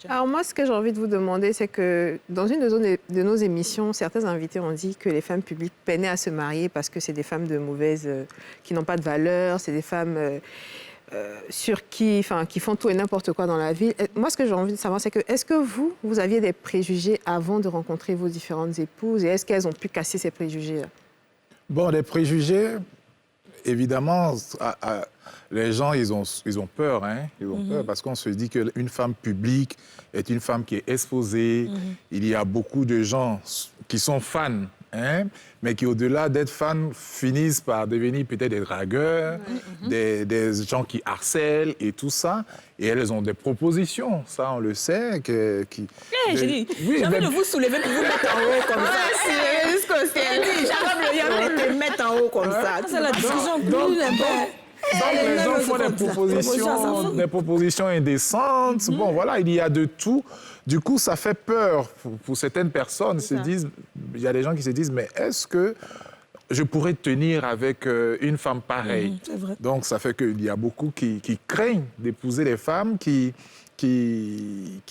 Alors moi, ce que j'ai envie de vous demander, c'est que dans une de nos émissions, certains invités ont dit que les femmes publiques peinaient à se marier parce que c'est des femmes de mauvaises, qui n'ont pas de valeur, c'est des femmes qui font tout et n'importe quoi dans la vie. Et moi, ce que j'ai envie de savoir, c'est que est-ce que vous aviez des préjugés avant de rencontrer vos différentes épouses et est-ce qu'elles ont pu casser ces préjugés-là? Bon, les préjugés, évidemment, les gens, ils ont peur, hein? Ils ont peur parce qu'on se dit qu'une femme publique est une femme qui est exposée. Il y a beaucoup de gens qui sont fans, hein? Mais qui, au-delà d'être fans, finissent par devenir peut-être des dragueurs, des gens qui harcèlent et tout ça. Et elles ont des propositions, ça, on le sait. J'ai dit, j'ai envie de vous soulever, de vous mettre en haut comme ça. C'est jusqu'au ciel. J'ai envie de le mettre en haut comme ça. C'est la discussion plus importante. Donc, les gens font des propositions indécentes. Bon, voilà, il y a de tout. Du coup, ça fait peur pour certaines personnes. Il y a des gens qui se disent, mais est-ce que je pourrais tenir avec une femme pareille? C'est vrai. Donc, ça fait qu'il y a beaucoup qui craignent d'épouser des femmes qui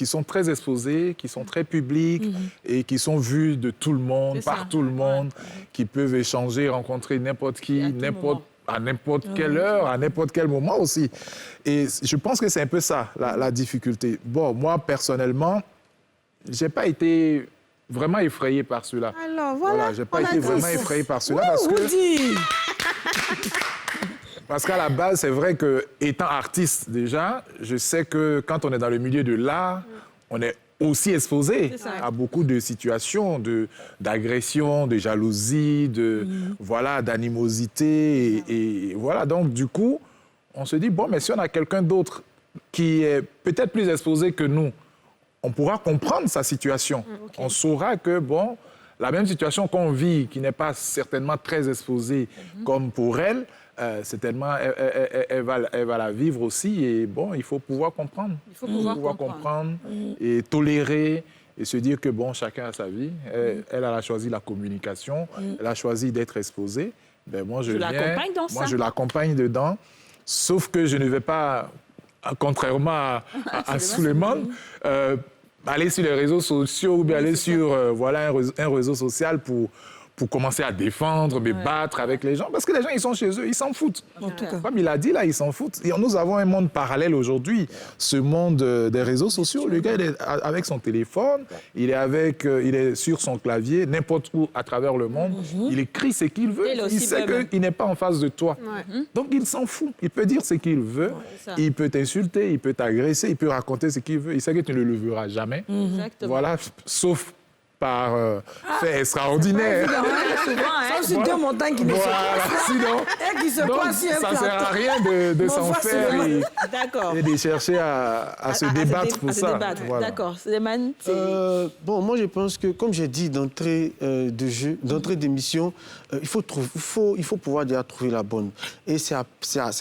sont très exposées, qui sont très publiques et qui sont vues de tout le monde, par tout le monde, qui peuvent échanger, rencontrer n'importe qui, à n'importe quelle heure, à n'importe quel moment aussi. Et je pense que c'est un peu ça, la difficulté. Bon, moi, personnellement, je n'ai pas été vraiment effrayé par cela. Alors, voilà. Je n'ai pas été vraiment effrayé par cela parce qu'à la base, c'est vrai que étant artiste déjà, je sais que quand on est dans le milieu de l'art, on est aussi exposé à beaucoup de situations d'agression, de jalousie, d'animosité. Et voilà, donc du coup, on se dit, bon, mais si on a quelqu'un d'autre qui est peut-être plus exposé que nous, on pourra comprendre sa situation. On saura que, bon, la même situation qu'on vit, qui n'est pas certainement très exposée comme pour elle, certainement, elle va la vivre aussi. Et bon, il faut pouvoir comprendre. Il faut pouvoir comprendre et tolérer et se dire que, bon, chacun a sa vie. Elle a choisi la communication, elle a choisi d'être exposée. Ben, moi, je l'accompagne dedans. Sauf que je ne vais pas, contrairement à Suleiman, aller sur les réseaux sociaux ou bien aller sur un réseau social pour commencer à défendre, me battre avec les gens. Parce que les gens, ils sont chez eux, ils s'en foutent. En tout cas. Comme il a dit, là, ils s'en foutent. Et nous avons un monde parallèle aujourd'hui, ce monde des réseaux sociaux. Le gars, il est avec son téléphone, il est sur son clavier, n'importe où à travers le monde. Il écrit ce qu'il veut. Il sait qu'il n'est pas en face de toi. Donc, il s'en fout. Il peut dire ce qu'il veut. Il peut t'insulter, il peut t'agresser, il peut raconter ce qu'il veut. Il sait que tu ne le verras jamais. Voilà, sauf par fait extraordinaire. C'est deux montagnes qui ne se passent. Sinon, ça ne sert à rien de s'en faire et de chercher à se débattre pour ça. Voilà. D'accord. Suleiman, bon, moi, je pense que, comme j'ai dit d'entrée de jeu, d'entrée d'émission, il faut pouvoir déjà trouver la bonne. Et c'est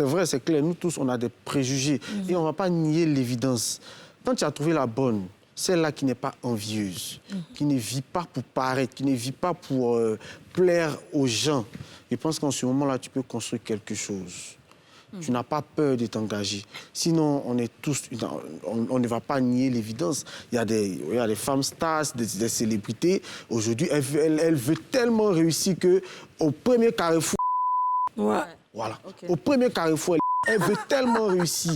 vrai, c'est clair, nous tous, on a des préjugés. Et on ne va pas nier l'évidence. Quand tu as trouvé la bonne, celle-là qui n'est pas envieuse, qui ne vit pas pour paraître, qui ne vit pas pour plaire aux gens. Je pense qu'en ce moment-là, tu peux construire quelque chose. Tu n'as pas peur de t'engager. Sinon, on est tous... On ne va pas nier l'évidence. Il y a des femmes stars, des célébrités. Aujourd'hui, elle veut tellement réussir qu'au premier carrefour... Voilà. Au premier carrefour, elle veut tellement réussir.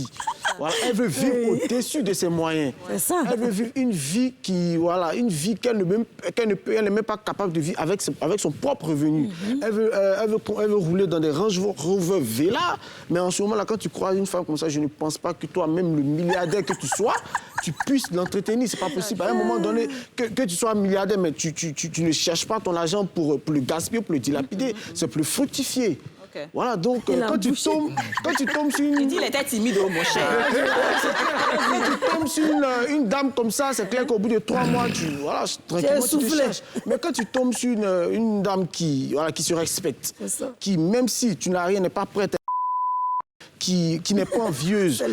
Voilà. Elle veut vivre au-dessus de ses moyens. Elle veut vivre une vie qu'elle n'est même pas capable de vivre avec son propre revenu. Elle veut rouler dans des Range Rover Vela. Mais en ce moment-là, quand tu croises une femme comme ça, je ne pense pas que toi-même, le milliardaire que tu sois, tu puisses l'entretenir. C'est pas possible. À un moment donné, que tu sois milliardaire, mais tu ne cherches pas ton argent pour le gaspiller, pour le dilapider. C'est pour le fructifier. Voilà, donc quand tu tombes sur une... Il dit qu'il était timide, mon cher. Quand tu tombes sur une dame comme ça, c'est clair qu'au bout de 3 mois, tranquillement, tu te cherches. Mais quand tu tombes sur une dame qui se respecte, qui, même si tu n'as rien, n'est pas prête, qui n'est pas envieuse,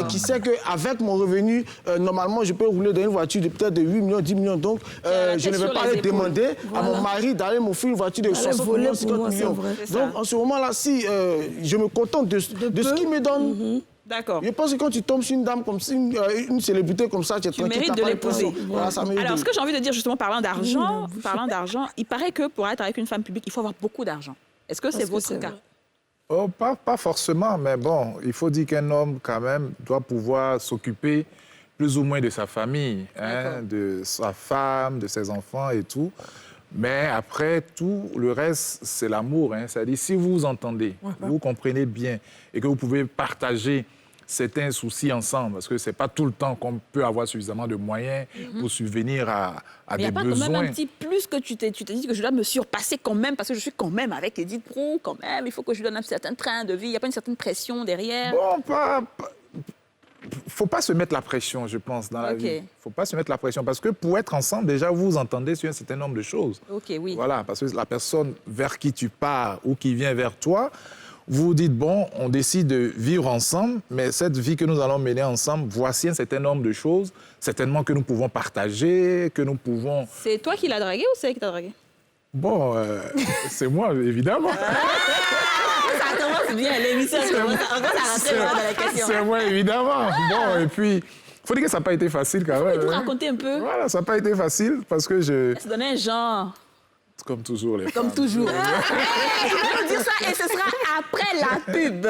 qui sait qu'avec mon revenu, normalement, je peux rouler dans une voiture de peut-être de 8 millions, 10 millions. Donc, je ne vais pas aller demander à mon mari d'aller m'offrir une voiture de 60 millions, 50 millions. Donc, en ce moment-là, si je me contente de ce qu'il me donne, D'accord. Je pense que quand tu tombes sur une dame comme ça, une célébrité comme ça, tu es tranquille. mérites de l'épouser. Voilà, ça mérite Alors, de- ce que j'ai envie de dire, justement, parlant d'argent, il paraît que pour être avec une femme publique, il faut avoir beaucoup d'argent. Est-ce que c'est votre cas? Oh, pas forcément, mais bon, il faut dire qu'un homme, quand même, doit pouvoir s'occuper plus ou moins de sa famille, hein, de sa femme, de ses enfants et tout. Mais après, tout le reste, c'est l'amour. Hein. C'est-à-dire, si vous vous entendez, vous comprenez bien et que vous pouvez partager certains soucis ensemble, parce que ce n'est pas tout le temps qu'on peut avoir suffisamment de moyens pour subvenir à Mais il n'y des a pas besoins. quand même un petit plus que tu t'es dit que je dois me surpasser quand même, parce que je suis quand même avec Edith Pro, quand même. Il faut que je lui donne un certain train de vie. Il n'y a pas une certaine pression derrière. Bon, faut pas se mettre la pression, je pense, dans la vie. Faut pas se mettre la pression, parce que pour être ensemble, déjà, vous vous entendez sur un certain nombre de choses. Ok, oui. Voilà, parce que la personne vers qui tu pars ou qui vient vers toi, vous vous dites, bon, on décide de vivre ensemble, mais cette vie que nous allons mener ensemble, voici un certain nombre de choses, certainement que nous pouvons partager, que nous pouvons... C'est toi qui l'as dragué ou c'est elle qui t'a dragué? Bon, c'est moi, évidemment. Ça commence bien, l'émission commence à rentrer dans la question. C'est moi, évidemment. Bon, et puis, il faut dire que ça n'a pas été facile quand même. Vous hein. raconter un peu? Voilà, ça n'a pas été facile parce que je... Ça donnait un genre. Comme toujours, les Comme femmes. toujours. Il va nous dire ça et ce sera après la pub.